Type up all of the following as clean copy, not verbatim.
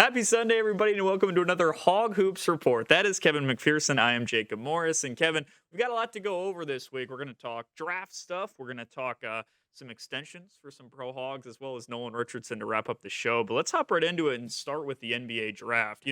Happy Sunday, everybody, and welcome to another Hog Hoops Report. That is Kevin McPherson. I am Jacob Morris. And Kevin, we've got a lot to go over this week. We're going to talk draft stuff. We're going to talk some extensions for some pro Hogs, as well as Nolan Richardson to wrap up the show. But let's hop right into it and start with the NBA draft.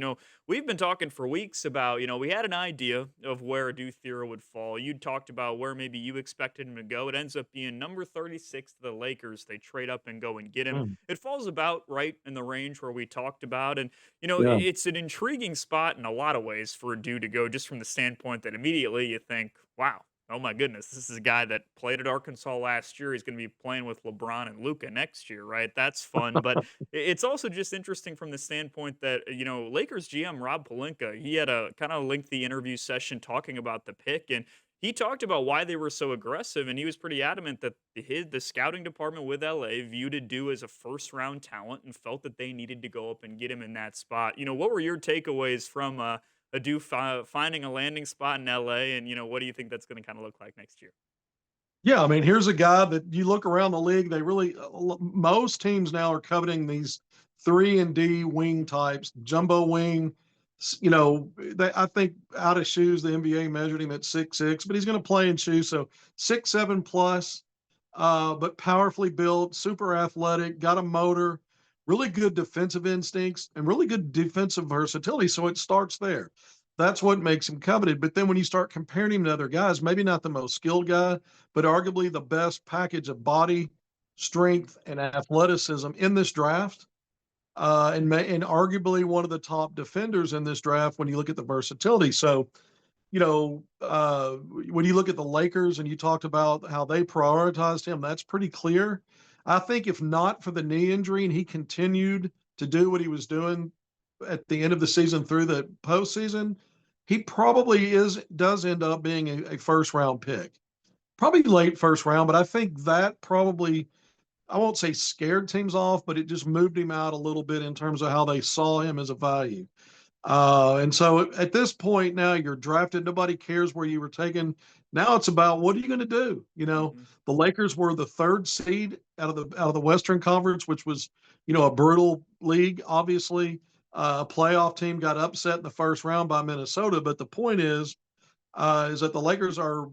We've been talking for weeks about, we had an idea of where Adou Thiero would fall. You talked about where maybe you expected him to go. It ends up being number 36 to the Lakers. They trade up and go and get him. Mm, It falls about right in the range where we talked about. And yeah. it's an intriguing spot in a lot of ways for Adou to go, just from the standpoint that immediately you think, wow, oh my goodness, this is a guy that played at Arkansas last year. He's going to be playing with LeBron and Luka next year, right? That's fun. But it's also just interesting from the standpoint that, Lakers GM Rob Pelinka, he had a kind of lengthy interview session talking about the pick. And he talked about why they were so aggressive, and he was pretty adamant that the scouting department with LA viewed Adou as a first round talent and felt that they needed to go up and get him in that spot. What were your takeaways from Adou finding a landing spot in LA, and what do you think that's going to kind of look like next year? Yeah, I mean, here's a guy that you look around the league, they really most teams now are coveting these 3 and D wing types, jumbo wing. I think out of shoes, the NBA measured him at 6'6", but he's going to play in shoes, so 6'7" plus, but powerfully built, super athletic, got a motor, really good defensive instincts, and really good defensive versatility. So it starts there. That's what makes him coveted. But then when you start comparing him to other guys, maybe not the most skilled guy, but arguably the best package of body, strength, and athleticism in this draft, and arguably one of the top defenders in this draft when you look at the versatility. So, when you look at the Lakers and you talked about how they prioritized him, that's pretty clear. I think if not for the knee injury and he continued to do what he was doing at the end of the season through the postseason, he probably does end up being a first round pick, probably late first round. But I think that probably, I won't say scared teams off, but it just moved him out a little bit in terms of how they saw him as a value. And so at this point now, you're drafted. Nobody cares where you were taken. Now it's about what are you going to do? Hmm. The Lakers were the 3rd seed out of the Western Conference, which was a brutal league. Obviously, a playoff team got upset in the first round by Minnesota. But the point is that the Lakers are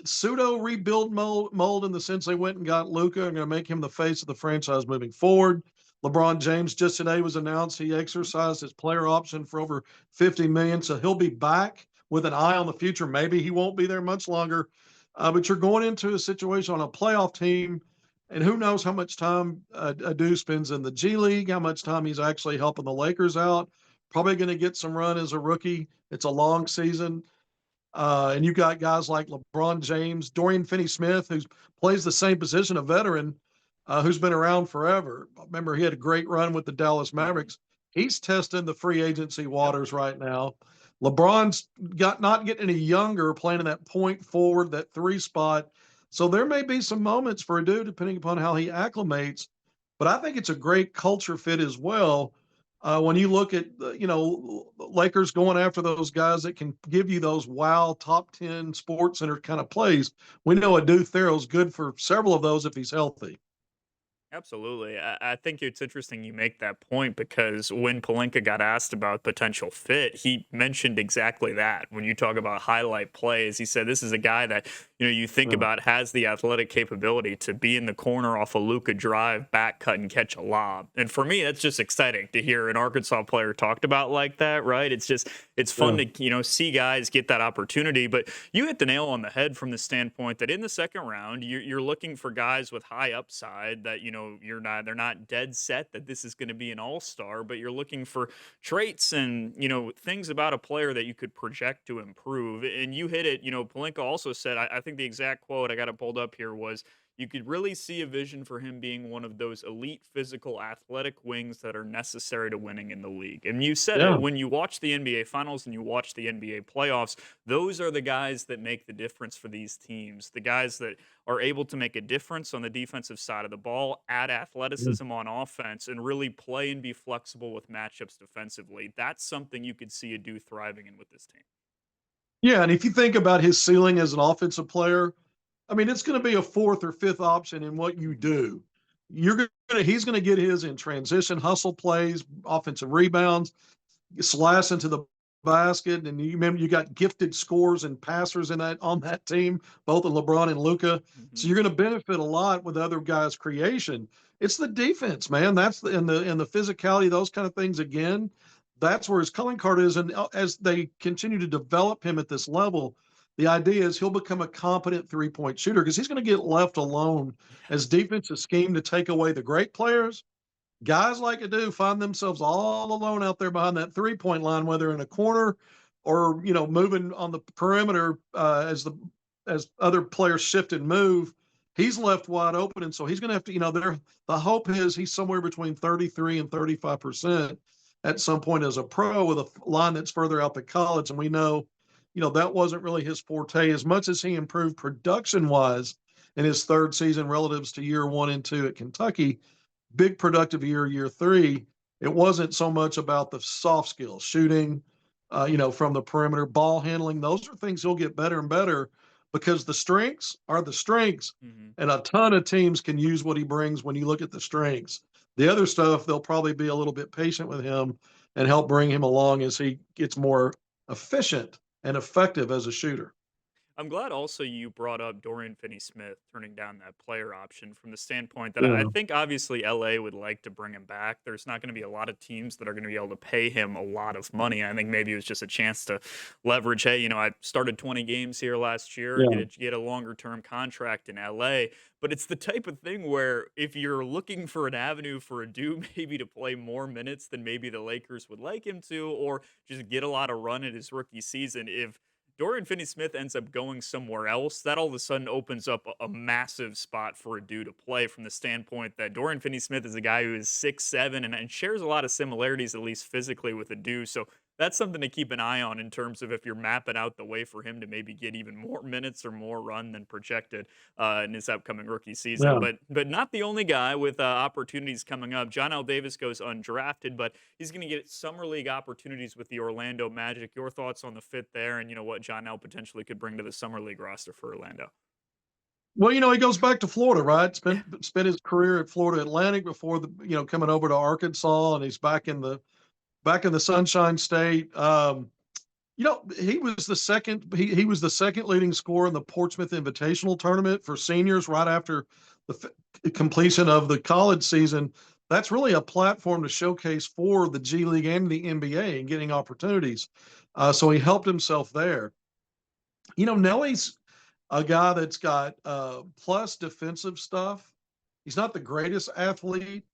pseudo rebuild mold in the sense they went and got Luka and going to make him the face of the franchise moving forward. LeBron James just today was announced he exercised his player option for over $50 million, so he'll be back with an eye on the future. Maybe he won't be there much longer, but you're going into a situation on a playoff team, and who knows how much time Adou spends in the G League, how much time he's actually helping the Lakers out. Probably going to get some run as a rookie. It's a long season. And you got guys like LeBron James, Dorian Finney-Smith, who plays the same position, a veteran who's been around forever. Remember, he had a great run with the Dallas Hmm. Mavericks. He's testing the free agency waters right now. LeBron's not getting any younger, playing in that point forward, that 3 spot. So there may be some moments for Adou, depending upon how he acclimates. But I think it's a great culture fit as well. When you look at Lakers going after those guys that can give you those wow top 10 sports center kind of plays, we know Adou Thero's good for several of those if he's healthy. Absolutely. I think it's interesting you make that point because when Palenka got asked about potential fit, he mentioned exactly that. When you talk about highlight plays, he said this is a guy that, you think Yeah. about has the athletic capability to be in the corner off a Luka drive, back cut, and catch a lob. And for me, that's just exciting to hear an Arkansas player talked about like that, right? It's fun Yeah. to, see guys get that opportunity. But you hit the nail on the head from the standpoint that in the second round, you're looking for guys with high upside that, they're not dead set that this is going to be an all-star, but you're looking for traits and, things about a player that you could project to improve. And you hit it. Palenka also said, I think the exact quote I got it pulled up here was, you could really see a vision for him being one of those elite physical athletic wings that are necessary to winning in the league. And you said it Yeah. when you watch the NBA finals and you watch the NBA playoffs, those are the guys that make the difference for these teams. The guys that are able to make a difference on the defensive side of the ball, add athleticism on offense, and really play and be flexible with matchups defensively. That's something you could see Adou thriving in with this team. Yeah. And if you think about his ceiling as an offensive player, I mean, it's going to be a 4th or 5th option in what you Mhm. do. he's gonna get his in transition hustle plays, offensive rebounds, slash into the basket. And you remember you got gifted scorers and passers in that on that team, both of LeBron and Luca. So Mhm. you're going to benefit a lot with other guys' creation. It's the defense, man. That's the physicality, those kind of things. Again, that's where his calling card is. And as they continue to develop him at this level, the idea is he'll become a competent 3-point shooter because he's going to get left alone Yeah. as defenses scheme to take away the great players. Guys like Adou find themselves all alone out there behind that 3-point line, whether in a corner or moving on the perimeter as other players shift and move. He's left wide open, and so he's going to have to. The hope is he's somewhere between 33 and 35% at some point as a pro with a line that's further out the college, and we know, that wasn't really his forte as much as he improved production wise in his third season relatives to year 1 and 2 at Kentucky. Big productive year 3. It wasn't so much about the soft skills, shooting, from the perimeter, ball handling. Those are things he'll get better and better because the strengths are the strengths. Mhm. And a ton of teams can use what he brings when you look at the strengths. The other stuff, they'll probably be a little bit patient with him and help bring him along as he gets more efficient and effective as a shooter. I'm glad also you brought up Dorian Finney-Smith turning down that player option from the standpoint that I Yeah. think obviously LA would like to bring him back. There's not going to be a lot of teams that are going to be able to pay him a lot of money. I think maybe it was just a chance to leverage. Hey, I started 20 games here last year, Yeah. get a longer term contract in LA. But it's the type of thing where if you're looking for an avenue for a dude maybe to play more minutes than maybe the Lakers would like him to, or just get a lot of run in his rookie season, if Dorian Finney-Smith ends up going somewhere else, that all of a sudden opens up a massive spot for a dude to play from the standpoint that Dorian Finney-Smith is a guy who is 6'7" and shares a lot of similarities, at least physically, with Adou. So that's something to keep an eye on in terms of if you're mapping out the way for him to maybe get even more minutes or more run than projected in his upcoming rookie season. Yeah. But not the only guy with opportunities coming up. John L. Davis goes undrafted, but he's going to get summer league opportunities with the Orlando Magic. Your thoughts on the fit there, and what John L. potentially could bring to the summer league roster for Orlando? Well, he goes back to Florida, right? Yeah. Spent his career at Florida Atlantic before coming over to Arkansas, and he's back in the Sunshine State. He was the second. He was the second leading scorer in the Portsmouth Invitational Tournament for seniors right after the completion of the college season. That's really a platform to showcase for the G League and the NBA and getting opportunities. So he helped himself there. Nelly's a guy that's got plus defensive stuff. He's not the greatest athlete,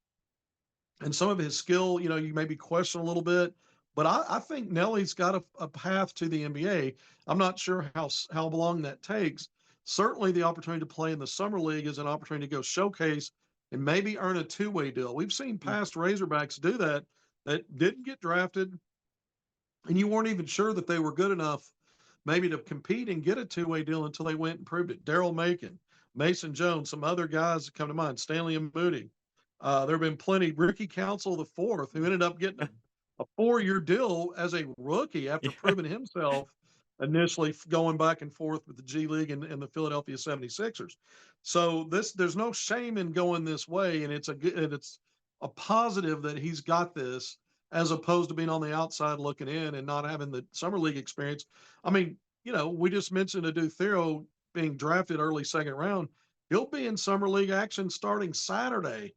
and some of his skill, you maybe question a little bit. But I think Nelly's got a path to the NBA. I'm not sure how long that takes. Certainly, the opportunity to play in the summer league is an opportunity to go showcase and maybe earn a two-way deal. We've seen past Razorbacks do that didn't get drafted, and you weren't even sure that they were good enough maybe to compete and get a two-way deal until they went and proved it. Daryl Macon, Mason Jones, some other guys that come to mind, Stanley and Moody. There have been plenty. Ricky Council the fourth, who ended up getting a 4-year deal as a rookie after Yeah. proving himself initially going back and forth with the G League and the Philadelphia 76ers. So there's no shame in going this way, and it's a positive that he's got this as opposed to being on the outside looking in and not having the summer league experience. I mean, we just mentioned Adou Thiero being drafted early second round. He'll be in summer league action starting Saturday,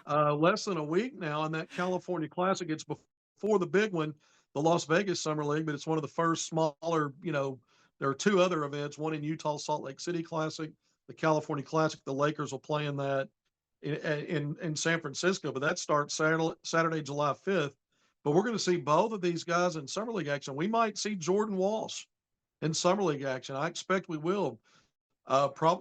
less than a week now. And that California Classic, it's before the big one, the Las Vegas Summer League, but it's one of the first smaller, there are two other events, one in Utah, Salt Lake City Classic, the California Classic. The Lakers will play in that in San Francisco, but that starts Saturday, July 5th. But we're going to see both of these guys in summer league action. We might see Jordan Walsh in summer league action. I expect we will.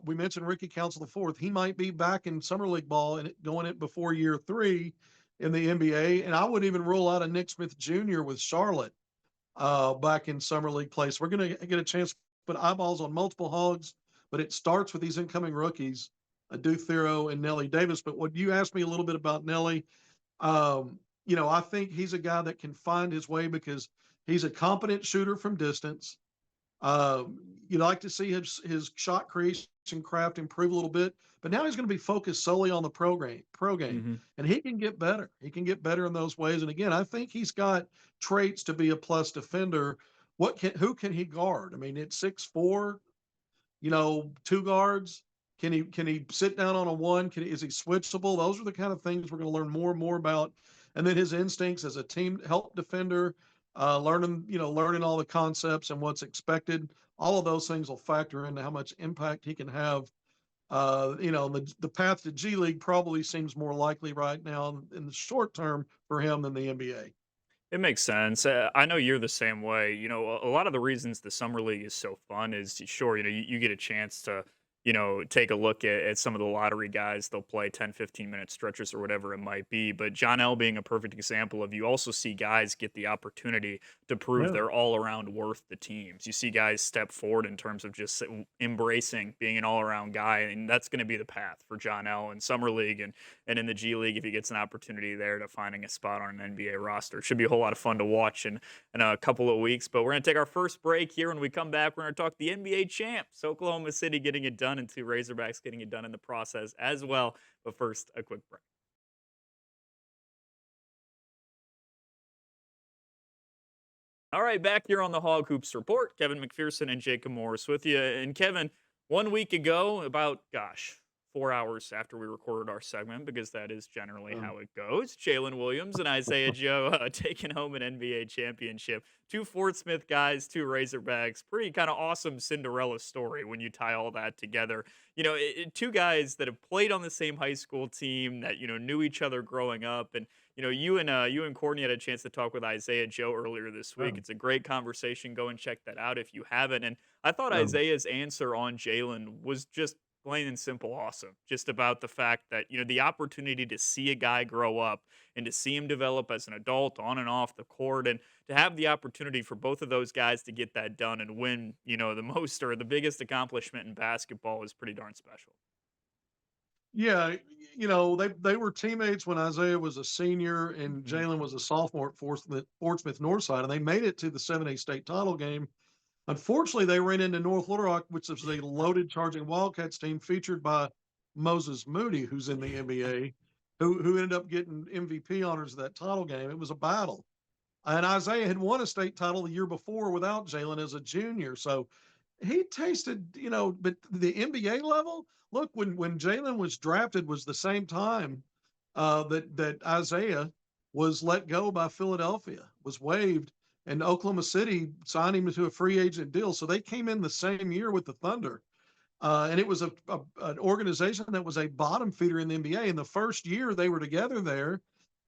We mentioned Ricky Council the fourth. He might be back in summer league ball and going it before year 3 in the NBA. And I would even rule out a Nick Smith Jr. with Charlotte back in summer league play. So we're going to get a chance to put eyeballs on multiple Hogs, but it starts with these incoming rookies, Adou Thiero and Nelly Davis. But what you asked me a little bit about Nelly, I think he's a guy that can find his way because he's a competent shooter from distance. Uh, you'd like to see his shot creation craft improve a little bit, but now he's going to be focused solely on the pro game, Mhm. and he can get better. He can get better in those ways. And again, I think he's got traits to be a plus defender. Who can he guard? I mean, it's 6'4", two guards. Can he sit down on a one? Is he switchable? Those are the kind of things we're going to learn more and more about. And then his instincts as a team help defender, learning all the concepts and what's expected. All of those things will factor into how much impact he can have. The path to G League probably seems more likely right now in the short term for him than the NBA. It makes sense. I know you're the same way. A lot of the reasons the summer league is so fun is sure, you get a chance to, take a look at some of the lottery guys. They'll play 10, 15-minute stretches or whatever it might be. But John L being a perfect example of you also see guys get the opportunity to prove Yeah. they're all around worth the teams. You see guys step forward in terms of just embracing being an all around guy. And that's going to be the path for John L in summer league and in the G League if he gets an opportunity there to finding a spot on an NBA roster. It should be a whole lot of fun to watch in a couple of weeks. But we're going to take our first break here. When we come back, we're going to talk the NBA champs, Oklahoma City getting it done, and two Razorbacks getting it done in the process as well. But first, a quick break. All right, back here on the Hog Hoops Report, Kevin McPherson and Jacob Morris with you. And Kevin, 1 week ago, about 4 hours after we recorded our segment, because that is generally Um, how it goes, Jaylin Williams and Isaiah Joe taking home an NBA championship. Two Fort Smith guys, two Razorbacks. Pretty kind of awesome Cinderella story when you tie all that together. Two guys that have played on the same high school team that knew each other growing up, and you and Courtney had a chance to talk with Isaiah Joe earlier this week. um, It's a great conversation. Go and check that out if you haven't. And I thought um, Isaiah's answer on Jaylen was just plain and simple awesome. Just about the fact that, the opportunity to see a guy grow up and to see him develop as an adult on and off the court, and to have the opportunity for both of those guys to get that done and win, the most or the biggest accomplishment in basketball is pretty darn special. Yeah, they were teammates when Isaiah was a senior and Mhm. Jalen was a sophomore at Fort Smith Northside, and they made it to the 7A state title game. Unfortunately, they ran into North Little Rock, which is a loaded charging Wildcats team featured by Moses Moody, who's in the NBA, who ended up getting MVP honors of that title game. It was a battle. And Isaiah had won a state title the year before without Jalen as a junior. So he tasted, but the NBA level, look, when Jalen was drafted was the same time that Isaiah was let go by Philadelphia, was waived, and Oklahoma City signed him to a free agent deal. So they came in the same year with the Thunder. And it was an organization that was a bottom feeder in the NBA. And the first year they were together there,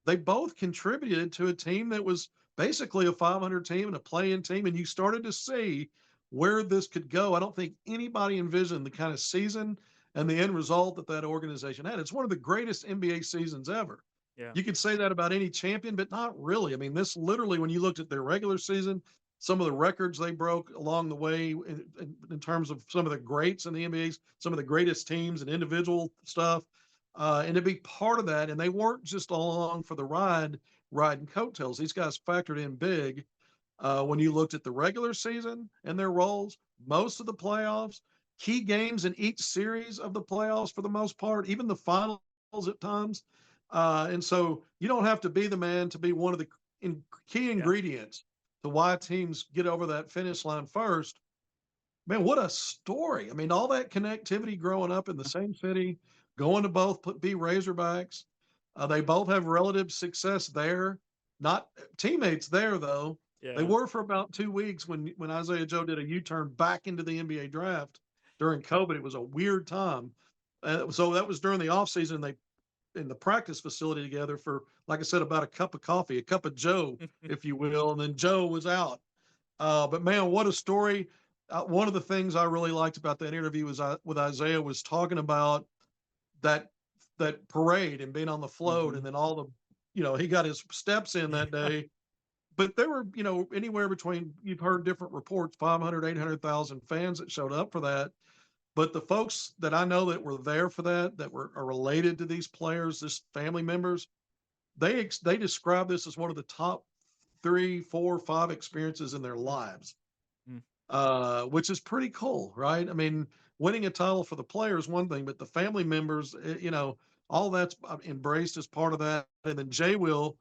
they both contributed to a team that was basically a 500 team and a play-in team. And you started to see where this could go. I don't think anybody envisioned the kind of season and the end result that organization had. It's one of the greatest NBA seasons ever. Yeah. You could say that about any champion, but not really. I mean, this literally, when you looked at their regular season, some of the records they broke along the way in terms of some of the greats in the NBA, some of the greatest teams and individual stuff. And to be part of that, and they weren't just along for the ride, riding coattails. These guys factored in big when you looked at the regular season and their roles, most of the playoffs, key games in each series of the playoffs for the most part, even the finals at times. And so you don't have to be the man to be one of the key Yeah. ingredients to why teams get over that finish line first. Man, what a story. I mean, all that connectivity growing up in the same city, going to both be Razorbacks. They both have relative success there. Not teammates there, though. They Yeah. were for about 2 weeks when Isaiah Joe did a U-turn back into the NBA draft during COVID. It was a weird time. So that was during the offseason. They in the practice facility together for, like I said, about a cup of coffee, a cup of Joe, if you will. And then Joe was out. But man, what a story. One of the things I really liked about that interview was with Isaiah was talking about that parade and being on the float, Mhm. and then all the, he got his steps in that day. But there were, anywhere between, you've heard different reports, 500, 800,000 fans that showed up for that. But the folks that I know that were there for that are related to these players, this family members, they describe this as one of the top 3, 4, 5 experiences in their lives. which is pretty cool, right? I mean, winning a title for the player is one thing, but the family members, all that's embraced as part of that. And then Jay Will,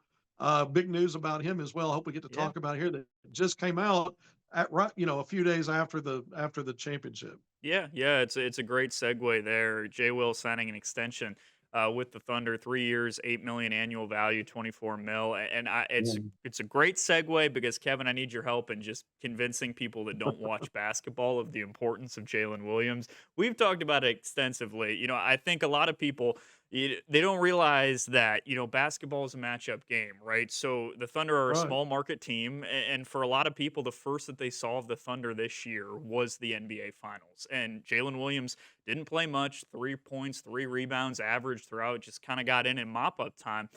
big news about him as well. I hope we get to Yeah. talk about here that just came out at right, a few days after the championship. Yeah, yeah, it's a great segue there. Jay Will signing an extension with the Thunder, 3 years, 8 million annual value, 24 mil, and it's a great segue because Kevin, I need your help in just convincing people that don't watch basketball of the importance of Jaylen Williams. We've talked about it extensively. I think a lot of people they don't realize that basketball is a matchup game, right? So the Thunder are a Right. small market team, and for a lot of people, the first that they saw of the Thunder this year was the NBA Finals. And Jaylen Williams didn't play much, 3 points, 3 rebounds, average throughout, just kind of got in mop up time.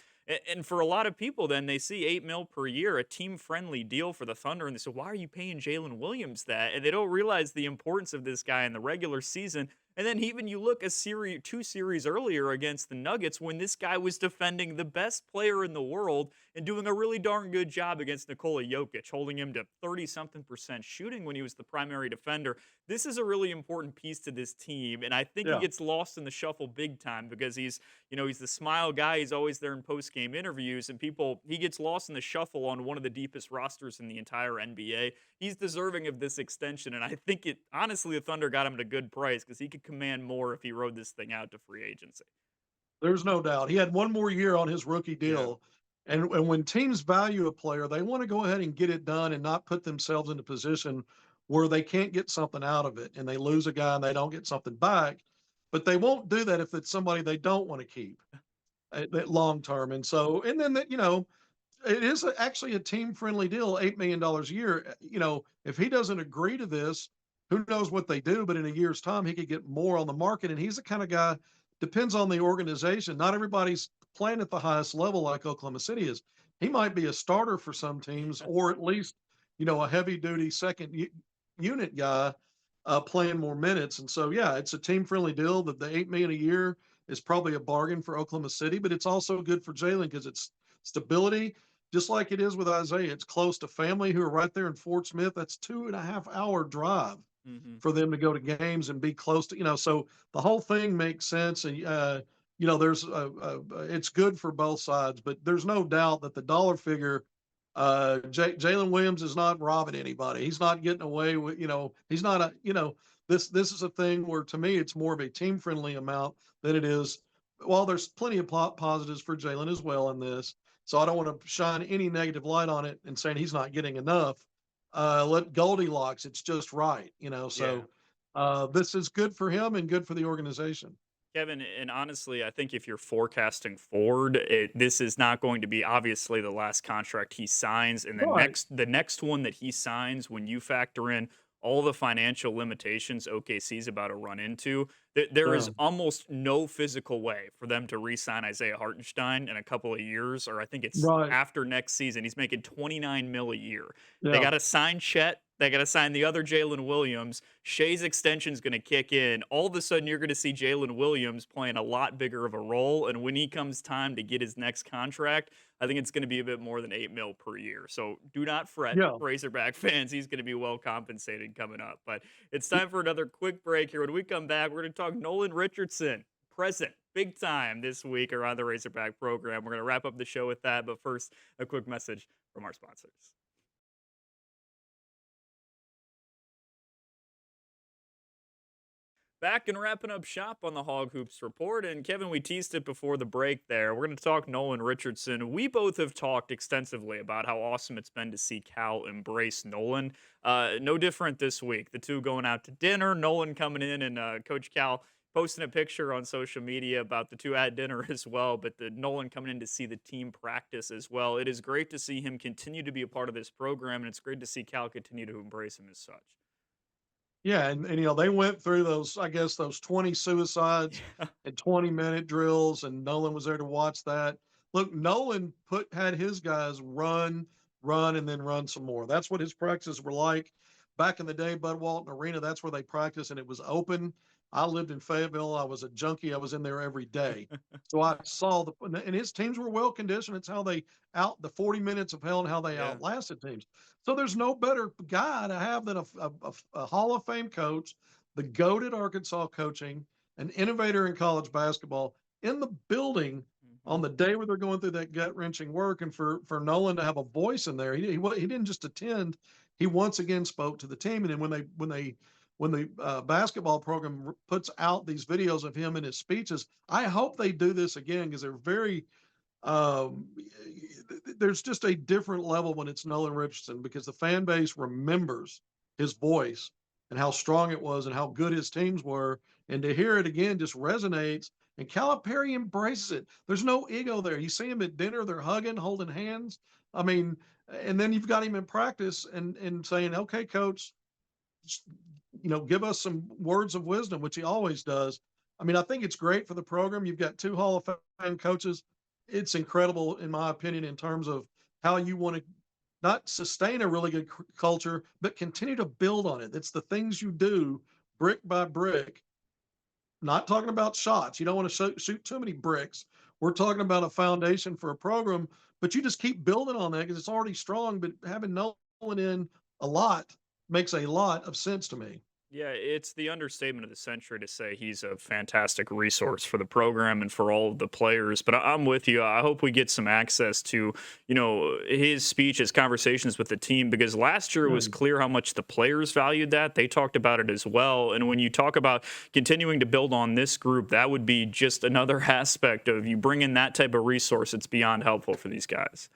And for a lot of people, then they see 8 mil per year, a team friendly deal for the Thunder, and they say, why are you paying Jaylen Williams that? And they don't realize the importance of this guy in the regular season. And then even you look two series earlier against the Nuggets when this guy was defending the best player in the world and doing a really darn good job against Nikola Jokic, holding him to 30-something% shooting when he was the primary defender. This is a really important piece to this team, and I think he Yeah. gets lost in the shuffle big time because he's the smile guy. He's always there in post-game interviews, and he gets lost in the shuffle on one of the deepest rosters in the entire NBA. He's deserving of this extension, and I think honestly, the Thunder got him at a good price because he could command more if he rode this thing out to free agency. There's no doubt. He had one more year on his rookie Yeah. deal. And when teams value a player, they want to go ahead and get it done and not put themselves in a position where they can't get something out of it and they lose a guy and they don't get something back. But they won't do that if it's somebody they don't want to keep at long term. And so, and then that, it is actually a team friendly deal, $8 million a year. If he doesn't agree to this, who knows what they do? But in a year's time, he could get more on the market. And he's the kind of guy, depends on the organization. Not everybody's playing at the highest level like Oklahoma City is. He might be a starter for some teams, or at least, a heavy duty unit guy playing more minutes. And so, yeah, it's a team friendly deal. That the 8 million a year is probably a bargain for Oklahoma City, but it's also good for Jaylen because it's stability, just like it is with Isaiah. It's close to family who are right there in Fort Smith. That's 2.5 hour drive Hmm. for them to go to games and be close to, so the whole thing makes sense. And, there's it's good for both sides, but there's no doubt that the dollar figure, Jaylen Williams is not robbing anybody. He's not getting away with, he's not this is a thing where to me, it's more of a team friendly amount than it is. Well, there's plenty of positives for Jaylen as well in this. So I don't want to shine any negative light on it and saying he's not getting enough. Let Goldilocks, it's just right, Yeah. so this is good for him and good for the organization. Kevin, and honestly, I think if you're forecasting forward, this is not going to be obviously the last contract he signs, and Right. the next one that he signs, when you factor in all the financial limitations OKC is about to run into, there Yeah. is almost no physical way for them to re-sign Isaiah Hartenstein in a couple of years, or I think it's Right. after next season. He's making 29 mil a year. They Yeah. got to sign Chet. They got to sign the other Jaylen Williams. Shea's extension is going to kick in. All of a sudden, you're going to see Jaylen Williams playing a lot bigger of a role. And when he comes time to get his next contract, I think it's going to be a bit more than 8 mil per year. So do not fret, Yeah. Razorback fans. He's going to be well compensated coming up. But it's time for another quick break here. When we come back, we're going to talk Nolan Richardson, present big time this week around the Razorback program. We're going to wrap up the show with that. But first, a quick message from our sponsors. Back and wrapping up shop on the Hog Hoops Report. And Kevin, we teased it before the break there. We're going to talk Nolan Richardson. We both have talked extensively about how awesome it's been to see Cal embrace Nolan. No different this week. The two going out to dinner, Nolan coming in, and Coach Cal posting a picture on social media about the two at dinner as well. But the Nolan coming in to see the team practice as well. It is great to see him continue to be a part of this program, and it's great to see Cal continue to embrace him as such. Yeah, and they went through those, I guess, those 20 suicides and 20-minute drills, and Nolan was there to watch that. Look, Nolan had his guys run, and then run some more. That's what his practices were like back in the day. Bud Walton Arena, that's where they practiced, and it was open. I lived in Fayetteville. I was a junkie. I was in there every day. So I saw and his teams were well conditioned. It's how they the 40 minutes of hell and how they Yeah. outlasted teams. So there's no better guy to have than a Hall of Fame coach, the GOAT at Arkansas coaching, an innovator in college basketball in the building Mhm. on the day where they're going through that gut wrenching work. And for Nolan to have a voice in there, he didn't just attend. He once again spoke to the team. And then when the basketball program puts out these videos of him and his speeches, I hope they do this again because they're very um, there's just a different level when it's Nolan Richardson because the fan base remembers his voice and how strong it was and how good his teams were. And to hear it again just resonates. And Calipari embraces it. There's no ego there. You see him at dinner, they're hugging, holding hands. I mean, and then you've got him in practice and saying, okay, coach, give us some words of wisdom, which he always does. I mean, I think it's great for the program. You've got two Hall of Fame coaches. It's incredible, in my opinion, in terms of how you want to not sustain a really good culture, but continue to build on it. It's the things you do brick by brick. Not talking about shots. You don't want to shoot too many bricks. We're talking about a foundation for a program, but you just keep building on that because it's already strong. But having Nolan in a lot makes a lot of sense to me. Yeah, it's the understatement of the century to say he's a fantastic resource for the program and for all of the players. But I'm with you. I hope we get some access to, his speech, his conversations with the team, because last year it was Mm. clear how much the players valued that. They talked about it as well. And when you talk about continuing to build on this group, that would be just another aspect of you bring in that type of resource. It's beyond helpful for these guys.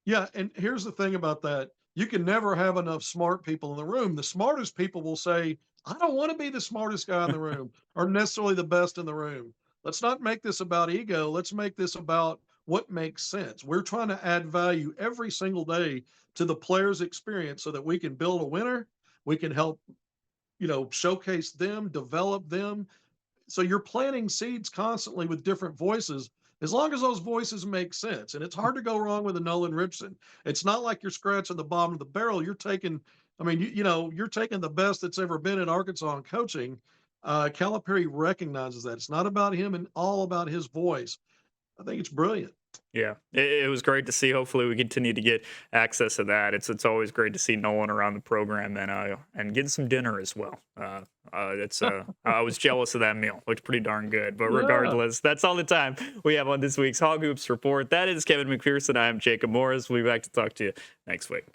Yeah, and here's the thing about that. You can never have enough smart people in the room. The smartest people will say, I don't want to be the smartest guy in the room or necessarily the best in the room. Let's not make this about ego. Let's make this about what makes sense. We're trying to add value every single day to the player's experience so that we can build a winner. We can help, showcase them, develop them, so you're planting seeds constantly with different voices as long as those voices make sense. And it's hard to go wrong with a Nolan Richardson. It's not like you're scratching the bottom of the barrel. You're taking, I mean, you're taking the best that's ever been in Arkansas in coaching. Calipari recognizes that it's not about him and all about his voice. I think it's brilliant. Yeah, it was great to see. Hopefully, we continue to get access to that. It's always great to see Nolan around the program and getting some dinner as well. It's I was jealous of that meal. Looked pretty darn good. But Yeah. regardless, that's all the time we have on this week's Hog Hoops Report. That is Kevin McPherson. I am Jacob Morris. We'll be back to talk to you next week.